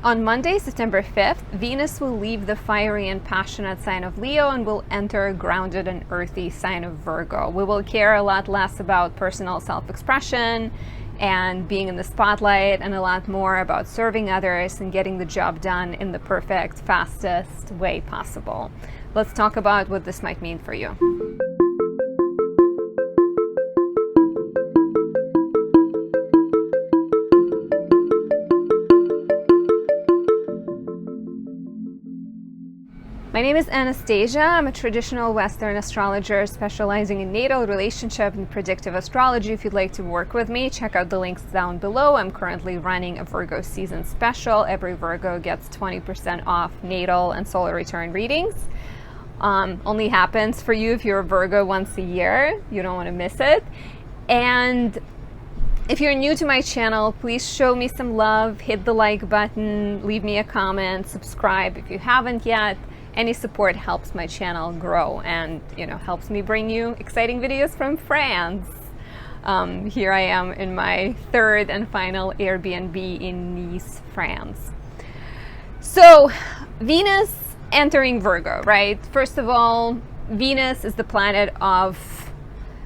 On Monday, September 5th, Venus will leave the fiery and passionate sign of Leo and will enter a grounded and earthy sign of Virgo. We will care a lot less about personal self-expression and being in the spotlight, and a lot more about serving others and getting the job done in the perfect, fastest way possible. Let's talk about what this might mean for you. My name is Anastasia. I'm a traditional Western astrologer specializing in natal, relationship, and predictive astrology. If you'd like to work with me, check out the links down below. I'm currently running a Virgo season special. Every Virgo gets 20% off natal and solar return readings. Only happens for you if you're a Virgo once a year. You don't want to miss it. And if you're new to my channel, please show me some love, hit the like button, leave me a comment, subscribe if you haven't yet. Any support helps my channel grow and, helps me bring you exciting videos from France. Here I am in my third and final Airbnb in Nice, France. So, Venus entering Virgo, right? First of all, Venus is the planet of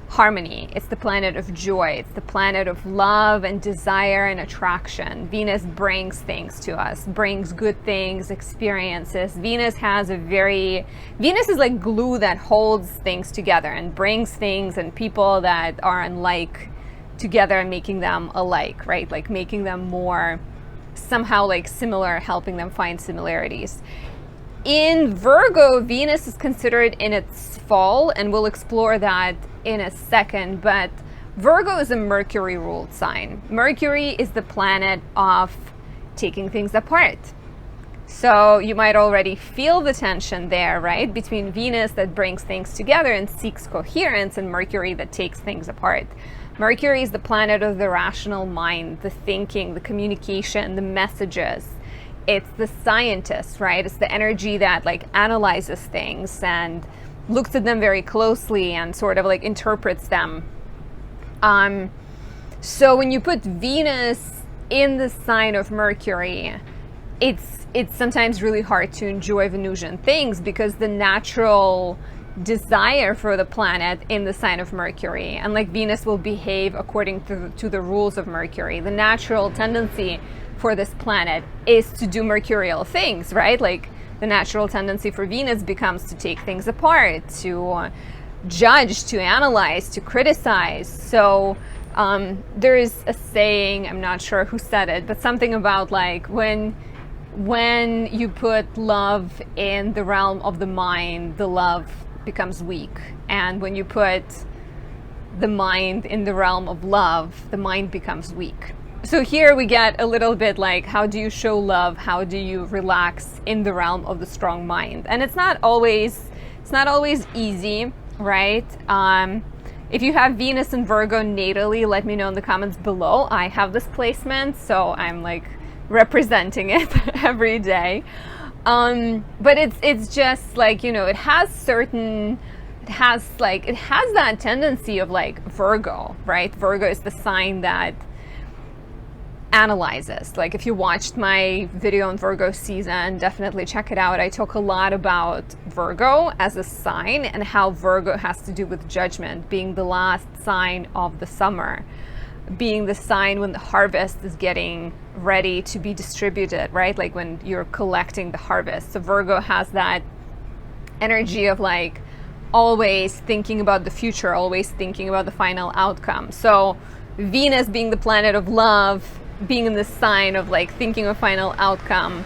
harmony. It's the planet of joy. It's the planet of love and desire and attraction. Venus brings things to us, brings good things, experiences. Venus is like glue that holds things together and brings things and people that are unlike together and making them alike, right? Like making them more somehow like similar, helping them find similarities. In Virgo, Venus is considered in its fall, and we'll explore that in a second, but Virgo is a Mercury-ruled sign. Mercury is the planet of taking things apart. So you might already feel the tension there, right? Between Venus that brings things together and seeks coherence, and Mercury that takes things apart. Mercury is the planet of the rational mind, the thinking, the communication, the messages. It's the scientist, right? It's the energy that like analyzes things and looks at them very closely and sort of like interprets them. So when you put Venus in the sign of Mercury, it's sometimes really hard to enjoy Venusian things because the natural desire for the planet in the sign of Mercury, and like Venus will behave according to the rules of Mercury. The natural tendency for this planet is to do mercurial things, right? Like the natural tendency for Venus becomes to take things apart, to judge, to analyze, to criticize. So there is a saying, I'm not sure who said it, but something about like when you put love in the realm of the mind, the love becomes weak. And when you put the mind in the realm of love, the mind becomes weak. So here we get a little bit like, how do you show love? How do you relax in the realm of the strong mind? And it's not always easy, right? If you have Venus and Virgo natally, let me know in the comments below. I have this placement, so I'm like representing it every day. But it's just like, it has that tendency of like Virgo, right? Virgo is the sign that analyzes. Like if you watched my video on Virgo season, definitely check it out. I talk a lot about Virgo as a sign and how Virgo has to do with judgment, being the last sign of the summer, being the sign when the harvest is getting ready to be distributed, right? Like when you're collecting the harvest. So Virgo has that energy of like always thinking about the future, always thinking about the final outcome. So Venus being the planet of love, being in the sign of like thinking of final outcome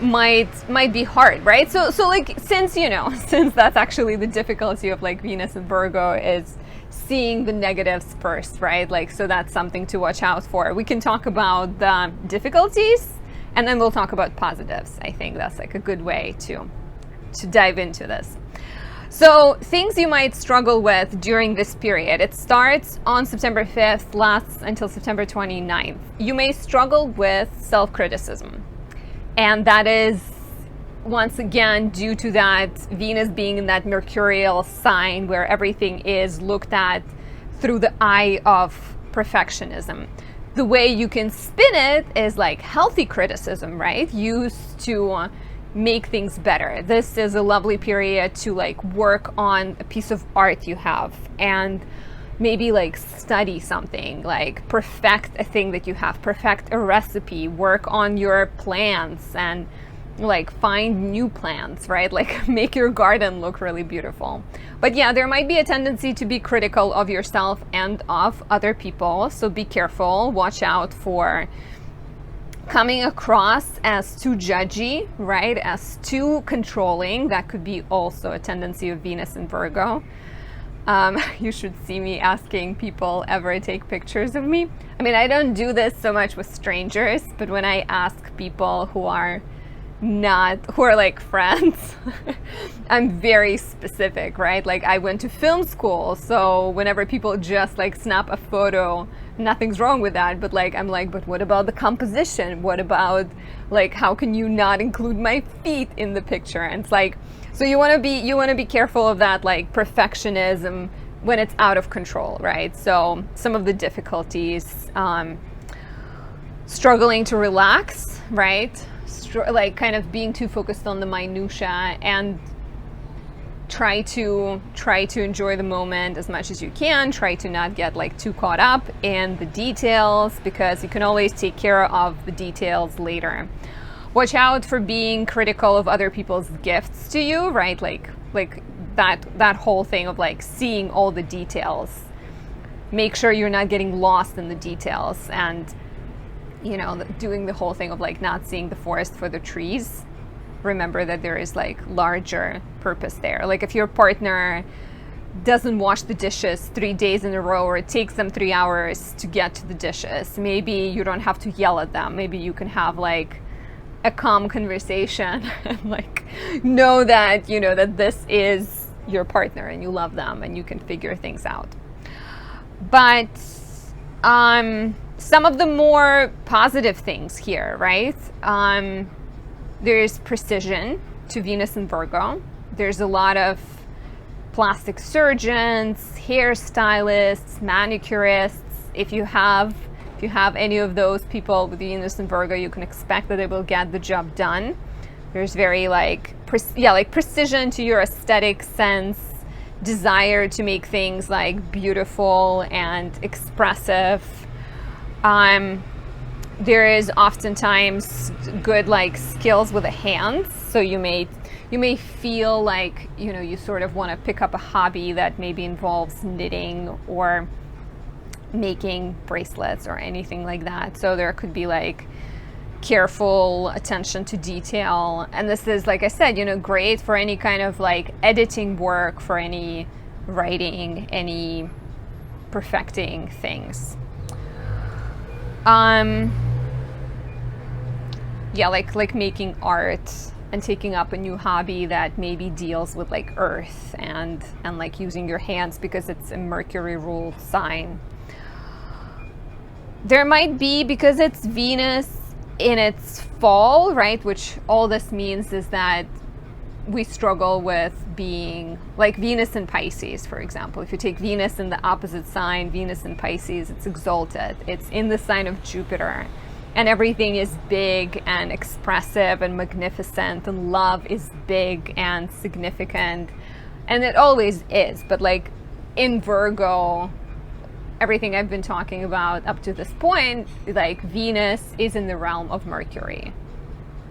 might be hard, right? So like since that's actually the difficulty of like Venus and Virgo is seeing the negatives first, right? Like, so that's something to watch out for. We can talk about the difficulties and then we'll talk about positives. I think that's like a good way to dive into this. So things you might struggle with during this period. It starts on September 5th, lasts until September 29th. You may struggle with self-criticism. And that is, once again, due to that Venus being in that mercurial sign where everything is looked at through the eye of perfectionism. the way you can spin it is like healthy criticism, right? Used to make things better. This is a lovely period to like work on a piece of art you have, and maybe like study something, like perfect a thing that you have, perfect a recipe, work on your plants, and like find new plants, right? Like make your garden look really beautiful. But yeah, there might be a tendency to be critical of yourself and of other people, so be careful. Watch out for coming across as too judgy, right? As too controlling. That could be also a tendency of Venus in Virgo. You should see me asking people ever take pictures of me. I mean, I don't do this so much with strangers, but when I ask people who are like friends, I'm very specific, right? Like I went to film school, so whenever people just like snap a photo, nothing's wrong with that, but like I'm like, but what about the composition? What about like, how can you not include my feet in the picture? And it's like, so you want to be careful of that like perfectionism when it's out of control, right? So some of the difficulties, struggling to relax, right? Like kind of being too focused on the minutia, and try to enjoy the moment as much as you can. Try to not get like too caught up in the details, because you can always take care of the details later. Watch out for being critical of other people's gifts to you, right? Like that whole thing of like seeing all the details. Make sure you're not getting lost in the details, and you know, doing the whole thing of like not seeing the forest for the trees. Remember that there is like larger purpose there. Like if your partner doesn't wash the dishes 3 days in a row, or it takes them 3 hours to get to the dishes, maybe you don't have to yell at them. Maybe you can have like a calm conversation and like know that, you know, that this is your partner and you love them and you can figure things out. But some of the more positive things here, right? There's precision to Venus in Virgo. There's a lot of plastic surgeons, hairstylists, manicurists. If you have any of those people with Venus in Virgo, you can expect that they will get the job done. There's very like precision to your aesthetic sense, desire to make things like beautiful and expressive. There is oftentimes good like skills with the hands, so you may feel like, you know, you sort of want to pick up a hobby that maybe involves knitting or making bracelets or anything like that. So there could be like careful attention to detail, and this is, like I said, you know, great for any kind of like editing work, for any writing, any perfecting things. Yeah, like making art and taking up a new hobby that maybe deals with like earth and like using your hands, because it's a Mercury ruled sign. There might be, because it's Venus in its fall, right, which all this means is that we struggle with being like Venus in Pisces, for example. If you take Venus in the opposite sign, Venus in Pisces, it's exalted. It's in the sign of Jupiter. And everything is big and expressive and magnificent, and love is big and significant. And it always is. But like in Virgo, everything I've been talking about up to this point, like Venus is in the realm of Mercury.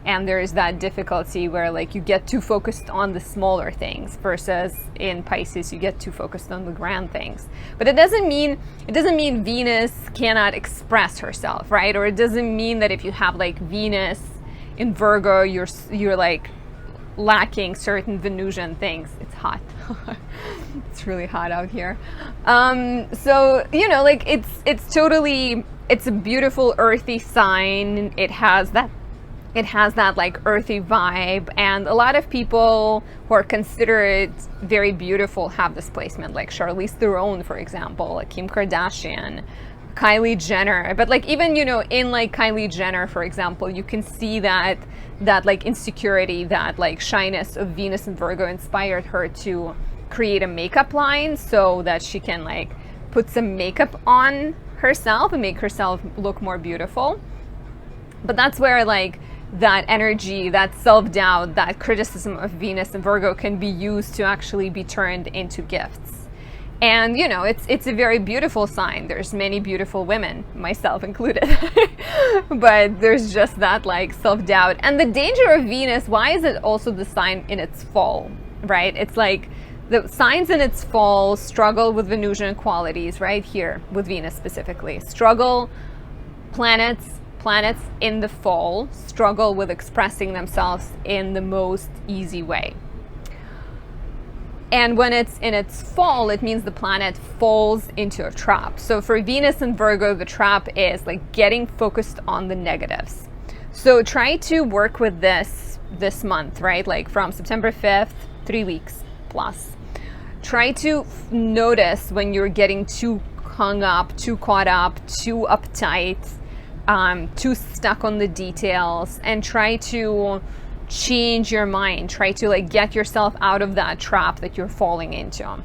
And there is that difficulty where like you get too focused on the smaller things, versus in Pisces you get too focused on the grand things. But it doesn't mean Venus cannot express herself, right? Or it doesn't mean that if you have like Venus in Virgo, you're like lacking certain Venusian things. It's hot. It's really hot out here. So, you know, like it's a beautiful earthy sign. It has that like earthy vibe, and a lot of people who are considered very beautiful have this placement, like Charlize Theron, for example, like Kim Kardashian, Kylie Jenner. But like even, you know, in like Kylie Jenner, for example, you can see that like insecurity, that like shyness of Venus and Virgo inspired her to create a makeup line so that she can like put some makeup on herself and make herself look more beautiful. But that's where like that energy, that self-doubt, that criticism of Venus and Virgo can be used to actually be turned into gifts. And you know, it's a very beautiful sign. There's many beautiful women, myself included. But there's just that like self-doubt. And the danger of Venus, why is it also the sign in its fall, right? It's like the signs in its fall struggle with Venusian qualities right here with Venus specifically. Struggle, planets in the fall struggle with expressing themselves in the most easy way. And when it's in its fall, it means the planet falls into a trap. So for Venus and Virgo, the trap is like getting focused on the negatives. So try to work with this month, right? Like from September 5th, 3 weeks plus. Try to notice when you're getting too hung up, too caught up, too uptight, too stuck on the details, and try to change your mind. Try to like get yourself out of that trap that you're falling into.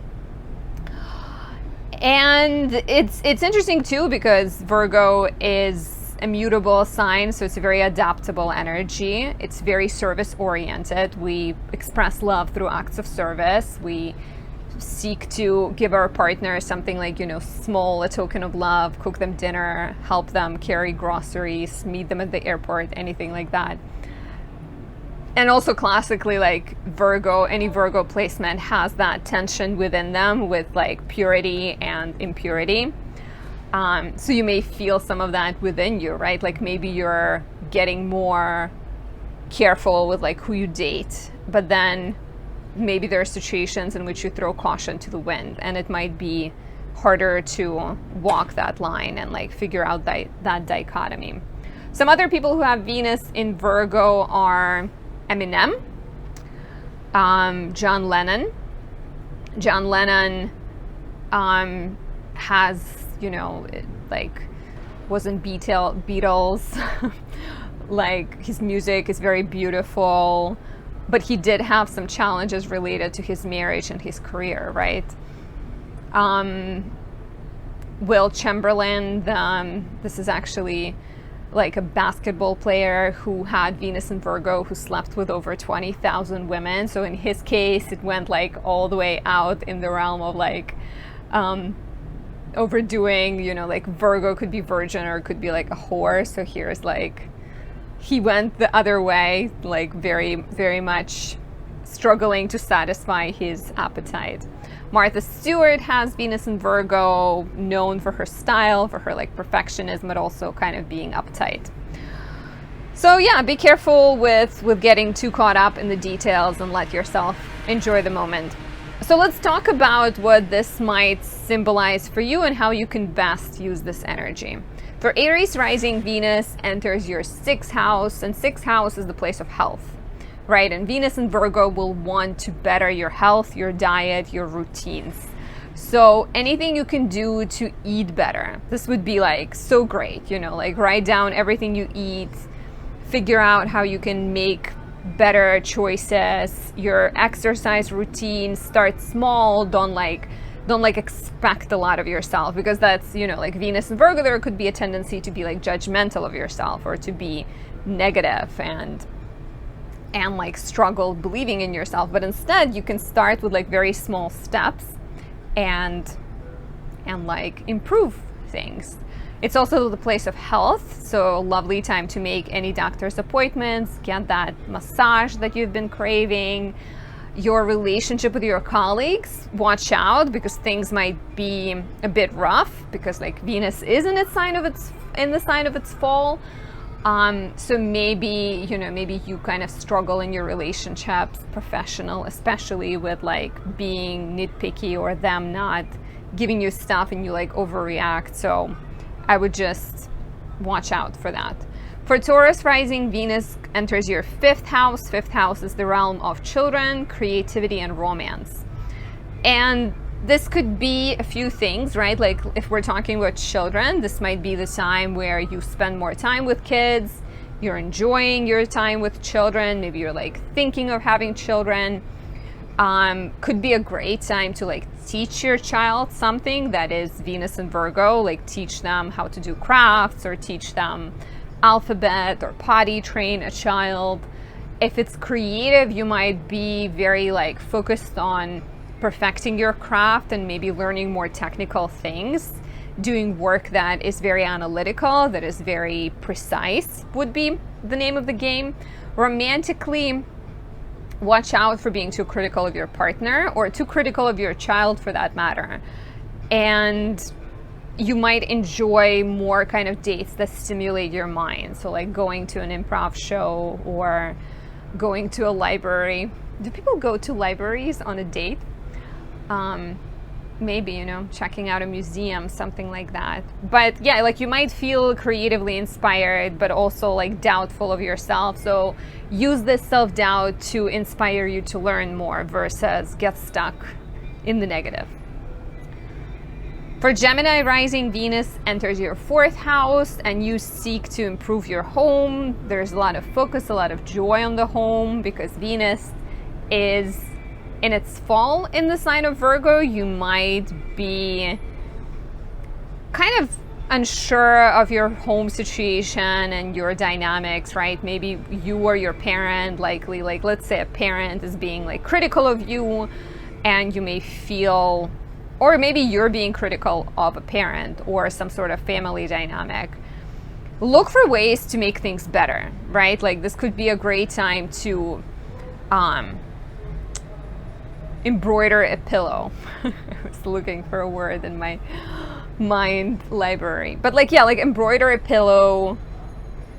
And it's interesting too because Virgo is a mutable sign, so it's a very adaptable energy. It's very service oriented. We express love through acts of service. We seek to give our partner something like, you know, small, a token of love, cook them dinner, help them carry groceries, meet them at the airport, anything like that. And also classically, like Virgo, any Virgo placement has that tension within them with like purity and impurity. So you may feel some of that within you, right? Like maybe you're getting more careful with like who you date, but then maybe there are situations in which you throw caution to the wind, and it might be harder to walk that line and like figure out that dichotomy. Some other people who have Venus in Virgo are Eminem, John Lennon. John Lennon has, you know, like was in Beatles. Like his music is very beautiful, but he did have some challenges related to his marriage and his career, right? Will Chamberlain, this is actually like a basketball player who had Venus and Virgo, who slept with over 20,000 women. So in his case, it went like all the way out in the realm of like overdoing, you know, like Virgo could be virgin or it could be like a whore. So here's like, he went the other way, like very, very much struggling to satisfy his appetite. Martha Stewart has Venus in Virgo, known for her style, for her like perfectionism, but also kind of being uptight. So yeah, be careful with getting too caught up in the details and let yourself enjoy the moment. So let's talk about what this might symbolize for you and how you can best use this energy. For Aries rising, Venus enters your 6th house, and 6th house is the place of health, right? And Venus and Virgo will want to better your health, your diet, your routines. So anything you can do to eat better, this would be like so great, you know, like write down everything you eat, figure out how you can make better choices, your exercise routine, start small, don't like expect a lot of yourself, because that's, you know, like Venus and Virgo, there could be a tendency to be like judgmental of yourself or to be negative and like struggle believing in yourself. But instead you can start with like very small steps and like improve things. It's also the place of health, so lovely time to make any doctor's appointments, get that massage that you've been craving. Your relationship with your colleagues, watch out, because things might be a bit rough, because like Venus is in the sign of its fall. So maybe, you know, maybe you kind of struggle in your relationships, professional, especially with like being nitpicky or them not giving you stuff and you like overreact. So I would just watch out for that. For Taurus rising, Venus enters your 5th house. 5th house is the realm of children, creativity, and romance. And this could be a few things, right? Like if we're talking about children, this might be the time where you spend more time with kids, you're enjoying your time with children, maybe you're like thinking of having children. Could be a great time to like teach your child something that is Venus and Virgo, like teach them how to do crafts or teach them alphabet or potty train a child. If it's creative, you might be very like focused on perfecting your craft and maybe learning more technical things. Doing work that is very analytical, that is very precise would be the name of the game. Romantically, watch out for being too critical of your partner or too critical of your child for that matter. And you might enjoy more kind of dates that stimulate your mind. So like going to an improv show or going to a library. Do people go to libraries on a date? Maybe, you know, checking out a museum, something like that. But yeah, like you might feel creatively inspired, but also like doubtful of yourself. So use this self-doubt to inspire you to learn more versus get stuck in the negative. For Gemini rising, Venus enters your 4th house and you seek to improve your home. There's a lot of focus, a lot of joy on the home because Venus is in its fall in the sign of Virgo. You might be kind of unsure of your home situation and your dynamics, right? Maybe you or your parent, likely, like let's say a parent is being like critical of you and you may feel, or maybe you're being critical of a parent or some sort of family dynamic. Look for ways to make things better, right? Like this could be a great time to embroider a pillow. I was looking for a word in my mind library. But like, yeah, like embroider a pillow.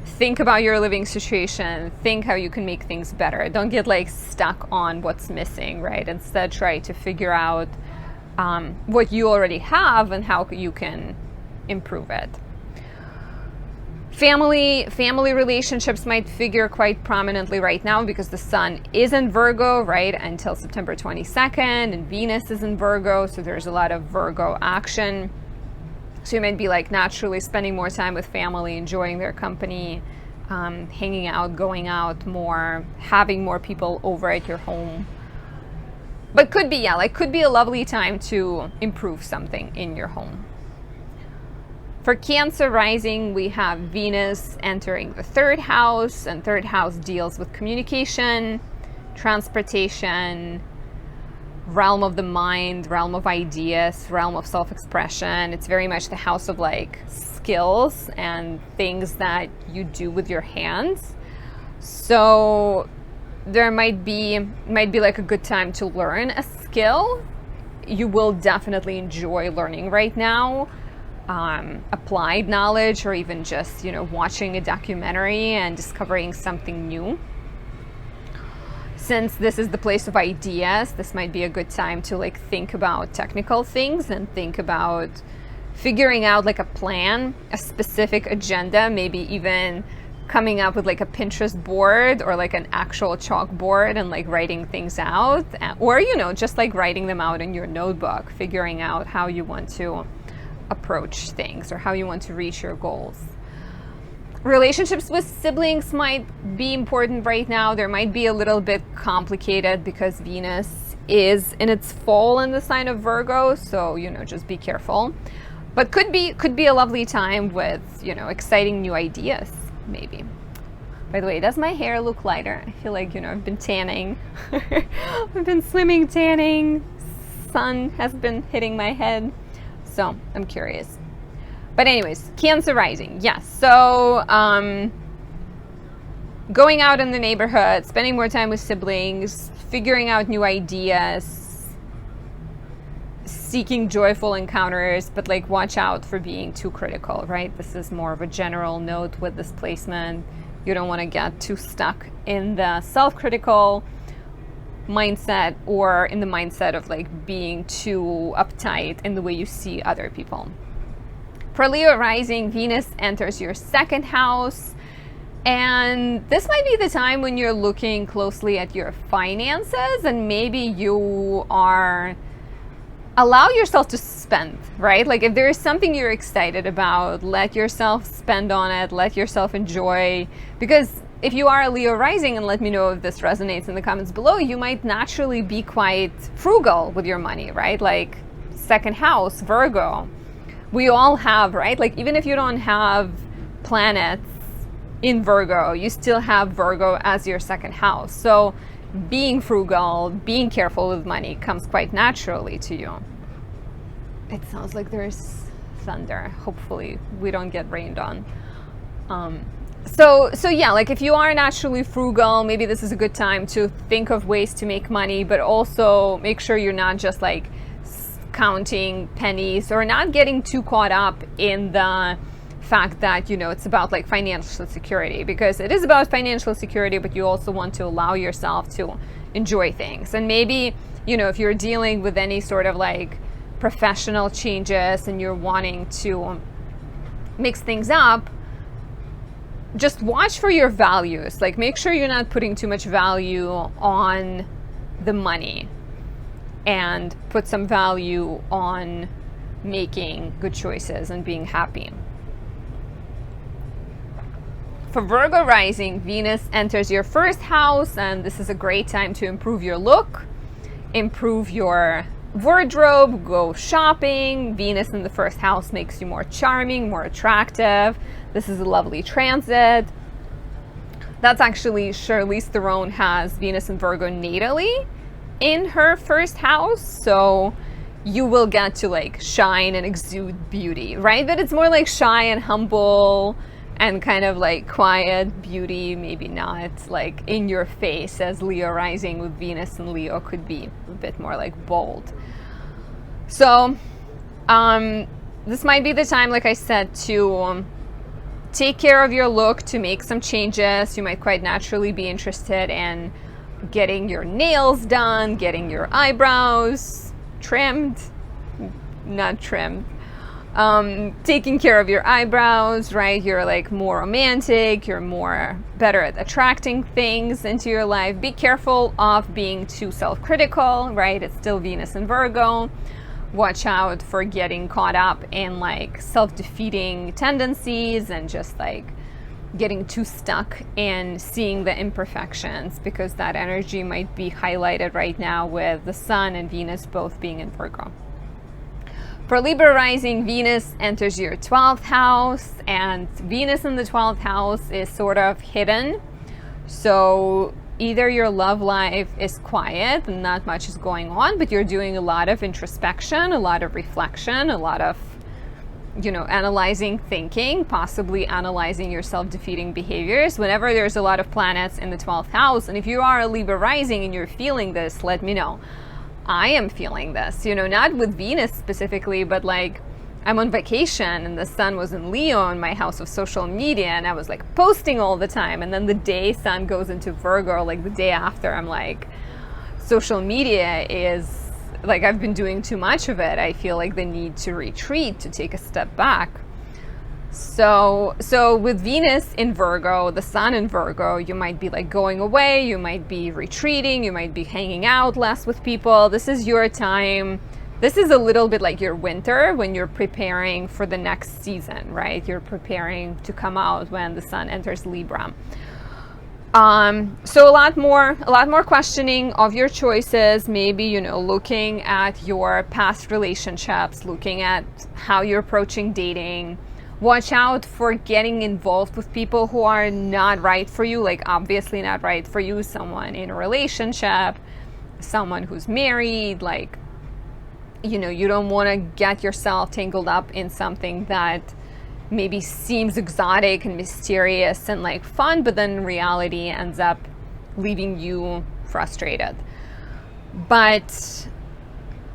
Think about your living situation. Think how you can make things better. Don't get like stuck on what's missing, right? Instead, try to figure out what you already have and how you can improve it. Family relationships might figure quite prominently right now because the sun is in Virgo, right, until September 22nd, and Venus is in Virgo, so there's a lot of Virgo action. So you might be like naturally spending more time with family, enjoying their company, hanging out, going out more, having more people over at your home. But could be, yeah, like could be a lovely time to improve something in your home. For Cancer rising, we have Venus entering the 3rd house, and 3rd house deals with communication, transportation, realm of the mind, realm of ideas, realm of self-expression. It's very much the house of like skills and things that you do with your hands. So there might be like a good time to learn a skill. You will definitely enjoy learning right now. Applied knowledge, or even just, you know, watching a documentary and discovering something new. Since this is the place of ideas, this might be a good time to like think about technical things and think about figuring out like a plan, a specific agenda, maybe even coming up with like a Pinterest board or like an actual chalkboard and like writing things out, or, you know, just like writing them out in your notebook, figuring out how you want to approach things or how you want to reach your goals. Relationships with siblings might be important right now. There might be a little bit complicated because Venus is in its fall in the sign of Virgo, so, you know, just be careful. But could be a lovely time with, you know, exciting new ideas, maybe. By the way, does my hair look lighter? I feel like, you know, I've been tanning. I've been swimming, tanning. Sun has been hitting my head. So I'm curious. But anyways, Cancer rising. Yes. So going out in the neighborhood, spending more time with siblings, figuring out new ideas, seeking joyful encounters, but like watch out for being too critical, right? This is more of a general note with this placement. You don't want to get too stuck in the self-critical mindset or in the mindset of like being too uptight in the way you see other people. For Leo rising, Venus enters your 2nd house, and this might be the time when you're looking closely at your finances and maybe you are allow yourself to spend, right? Like if there is something you're excited about, let yourself spend on it, let yourself enjoy, because if you are a Leo rising, and let me know if this resonates in the comments below, you might naturally be quite frugal with your money, right? Like second house, Virgo. We all have, right? Like even if you don't have planets in Virgo, you still have Virgo as your second house. So being frugal, being careful with money comes quite naturally to you. It sounds like there's thunder. Hopefully we don't get rained on. So yeah, like if you are naturally frugal, maybe this is a good time to think of ways to make money, but also make sure you're not just like counting pennies or not getting too caught up in the fact that, you know, it's about like financial security, because it is about financial security, but you also want to allow yourself to enjoy things. And maybe, you know, if you're dealing with any sort of like professional changes and you're wanting to mix things up, just watch for your values. Like make sure you're not putting too much value on the money, and put some value on making good choices and being happy. For Virgo rising, Venus enters your first house, and this is a great time to improve your look, improve your wardrobe, go shopping. Venus in the first house makes you more charming, more attractive. This is a lovely transit. That's actually, Charlize Theron has Venus and Virgo natally in her first house, so you will get to like shine and exude beauty, right? But it's more like shy and humble and kind of like quiet beauty, maybe not like in your face, as Leo rising with Venus and Leo could be a bit more like bold. So this might be the time, like I said, to take care of your look, to make some changes. You might quite naturally be interested in getting your nails done, getting your eyebrows trimmed, not trimmed, taking care of your eyebrows, right? You're like more romantic, you're more better at attracting things into your life. Be careful of being too self-critical, right? It's still Venus in Virgo. Watch out for getting caught up in like self-defeating tendencies and just like getting too stuck in seeing the imperfections, because that energy might be highlighted right now with the Sun and Venus both being in Virgo. For Libra rising, Venus enters your 12th house, and Venus in the 12th house is sort of hidden. So either your love life is quiet and not much is going on, but you're doing a lot of introspection, a lot of reflection, a lot of, you know, analyzing thinking, possibly analyzing your self-defeating behaviors. Whenever there's a lot of planets in the 12th house, and if you are a Libra rising and you're feeling this, let me know. I am feeling this, you know, not with Venus specifically, but like I'm on vacation and the Sun was in Leo in my house of social media, and I was like posting all the time, and then the day Sun goes into Virgo, like the day after, I'm like, social media is like, I've been doing too much of it. I feel like the need to retreat, to take a step back. So with Venus in Virgo, the Sun in Virgo, you might be like going away, you might be retreating, you might be hanging out less with people. This is your time. This is a little bit like your winter when you're preparing for the next season, right? You're preparing to come out when the Sun enters Libra. So a lot more questioning of your choices, maybe, you know, looking at your past relationships, looking at how you're approaching dating. Watch out for getting involved with people who are not right for you, like obviously not right for you, someone in a relationship, someone who's married, like, you know, you don't want to get yourself tangled up in something that maybe seems exotic and mysterious and like fun, but then in reality ends up leaving you frustrated. But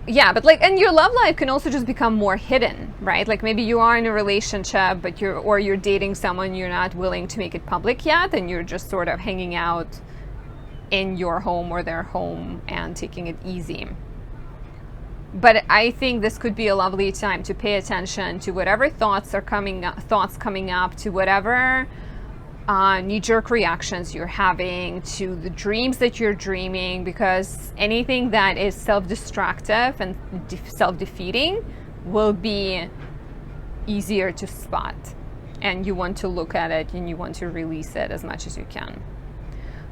yeah, but like, and your love life can also just become more hidden, right? Like maybe you are in a relationship, but you're dating someone, you're not willing to make it public yet, and you're just sort of hanging out in your home or their home and taking it easy. But I think this could be a lovely time to pay attention to whatever thoughts coming up, to whatever knee-jerk reactions you're having, to the dreams that you're dreaming, because anything that is self-destructive and self-defeating will be easier to spot. and you want to look at it and you want to release it as much as you can.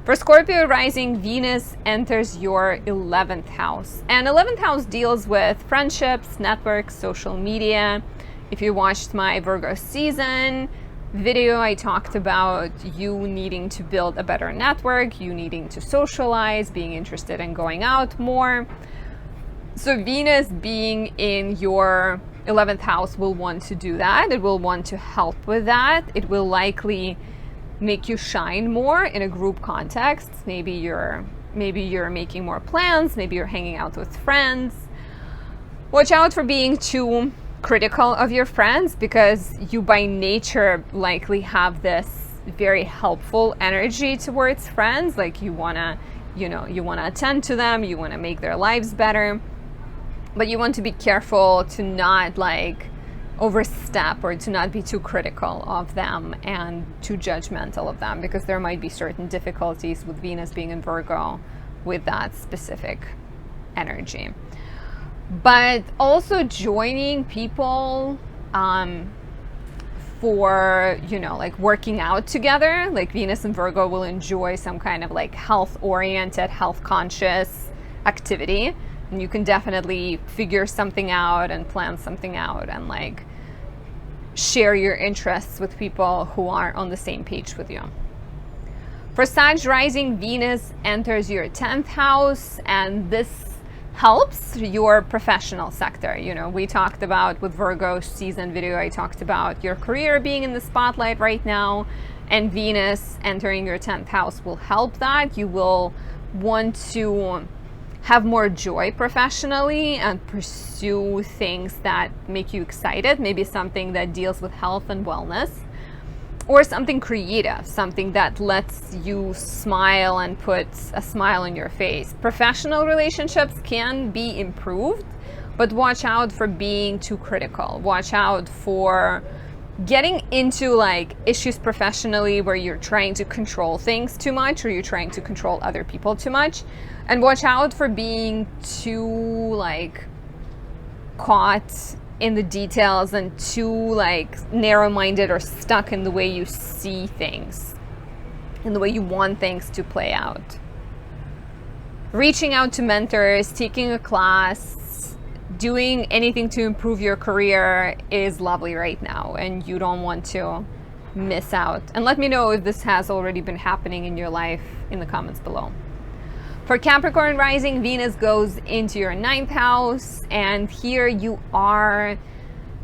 For Scorpio rising, Venus enters your 11th house. And 11th house deals with friendships, networks, social media. If you watched my Virgo season video, I talked about you needing to build a better network, you needing to socialize, being interested in going out more. So Venus being in your 11th house will want to do that. It will want to help with that. It will likely make you shine more in a group context. Maybe you're making more plans, maybe you're hanging out with friends. Watch out for being too critical of your friends, because you by nature likely have this very helpful energy towards friends. Like you want to attend to them, you want to make their lives better, but you want to be careful to not like overstep or to not be too critical of them and too judgmental of them, because there might be certain difficulties with Venus being in Virgo with that specific energy. But also joining people for, like working out together. Like Venus and Virgo will enjoy some kind of like health-oriented, health-conscious activity. And you can definitely figure something out and plan something out and like share your interests with people who are on the same page with you. For Sag rising, Venus enters your 10th house, and this helps your professional sector. We talked about with Virgo season video, I talked about your career being in the spotlight right now, and Venus entering your 10th house will help that. You will want to have more joy professionally and pursue things that make you excited, maybe something that deals with health and wellness, or something creative, something that lets you smile and puts a smile on your face. Professional relationships can be improved, but watch out for being too critical. Watch out for getting into like issues professionally where you're trying to control things too much, or you're trying to control other people too much. And watch out for being too like caught in the details and too like narrow-minded or stuck in the way you see things, in the way you want things to play out. Reaching out to mentors, taking a class, doing anything to improve your career is lovely right now, and you don't want to miss out. And let me know if this has already been happening in your life in the comments below. For Capricorn rising, Venus goes into your 9th house, and here you are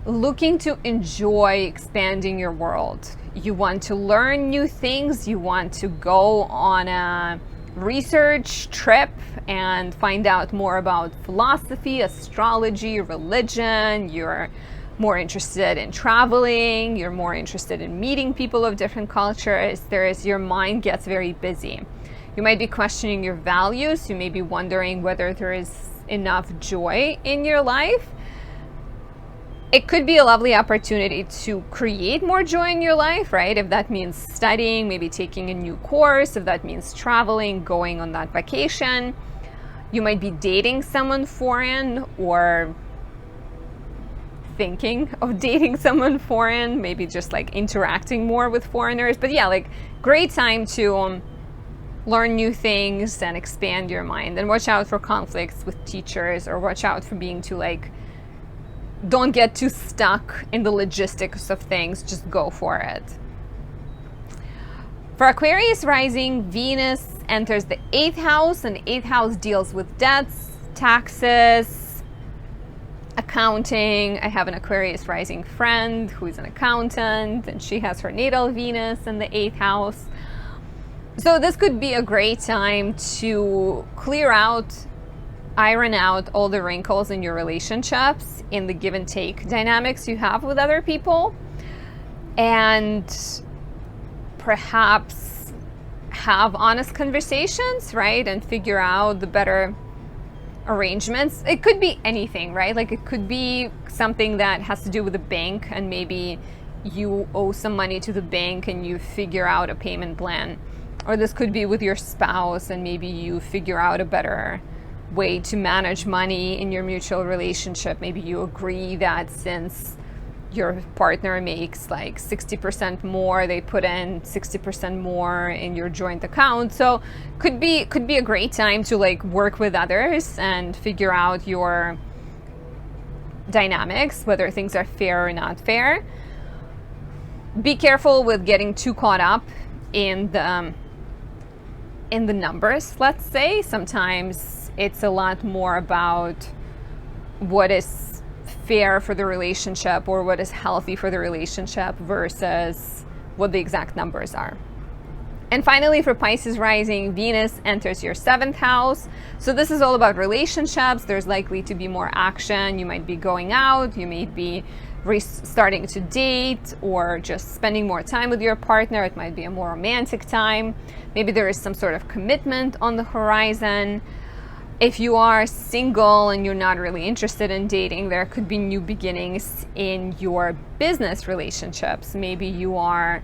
looking to enjoy expanding your world. You want to learn new things, you want to go on a research trip and find out more about philosophy, astrology, religion. You're more interested in traveling, you're more interested in meeting people of different cultures. Your mind gets very busy. You might be questioning your values. You may be wondering whether there is enough joy in your life. It could be a lovely opportunity to create more joy in your life, right? If that means studying, maybe taking a new course, if that means traveling, going on that vacation. You might be dating someone foreign or thinking of dating someone foreign, maybe just like interacting more with foreigners. But yeah, like great time to learn new things and expand your mind. And watch out for conflicts with teachers, or watch out for being too like, don't get too stuck in the logistics of things, just go for it. For Aquarius rising, Venus enters the 8th house, and the 8th house deals with debts, taxes, accounting. I have an Aquarius rising friend who is an accountant, and she has her natal Venus in the 8th house. So this could be a great time to clear out, iron out all the wrinkles in your relationships, in the give and take dynamics you have with other people, and perhaps have honest conversations, right? And figure out the better arrangements. It could be anything, right? Like it could be something that has to do with the bank, and maybe you owe some money to the bank and you figure out a payment plan. Or this could be with your spouse, and maybe you figure out a better way to manage money in your mutual relationship. Maybe you agree that since your partner makes like 60% more, they put in 60% more in your joint account. So could be a great time to like work with others and figure out your dynamics, whether things are fair or not fair. Be careful with getting too caught up in the numbers, let's say. Sometimes it's a lot more about what is fair for the relationship or what is healthy for the relationship versus what the exact numbers are. And finally, for Pisces rising, Venus enters your 7th house. So this is all about relationships. There's likely to be more action. You might be going out, you may be starting to date, or just spending more time with your partner. It might be a more romantic time. Maybe there is some sort of commitment on the horizon. If you are single and you're not really interested in dating, there could be new beginnings in your business relationships. Maybe you are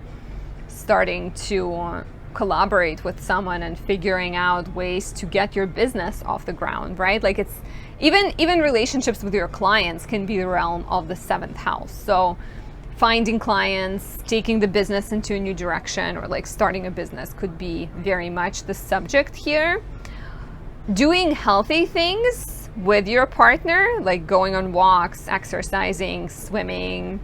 starting to collaborate with someone and figuring out ways to get your business off the ground, right? Like it's even relationships with your clients can be the realm of the 7th house. So finding clients, taking the business into a new direction, or like starting a business could be very much the subject here. Doing healthy things with your partner, like going on walks, exercising, swimming,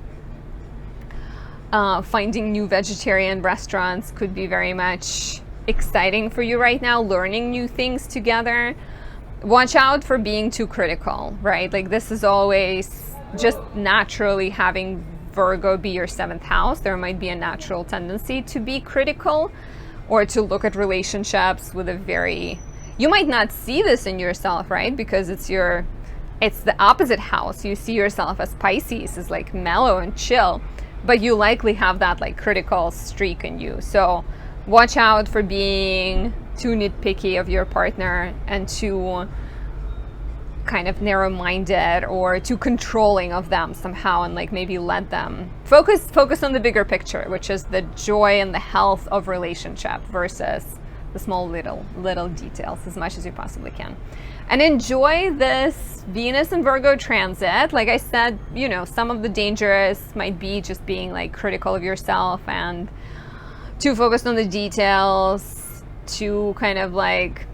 finding new vegetarian restaurants could be very much exciting for you right now. Learning new things together. Watch out for being too critical, right? Like this is always just naturally having Virgo be your 7th house. There might be a natural tendency to be critical or to look at relationships with a very... You might not see this in yourself, right? Because it's the opposite house. You see yourself as Pisces, as like mellow and chill, but you likely have that like critical streak in you. So watch out for being too nitpicky of your partner and too kind of narrow-minded or too controlling of them somehow, and like maybe let them focus on the bigger picture, which is the joy and the health of relationship versus the small little details as much as you possibly can. And enjoy this Venus and Virgo transit. Like I said, you know, some of the dangers might be just being like critical of yourself and too focused on the details, too kind of like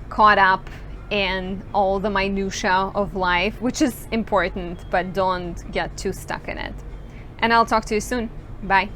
caught up in all the minutia of life, which is important, but don't get too stuck in it. And I'll talk to you soon. Bye.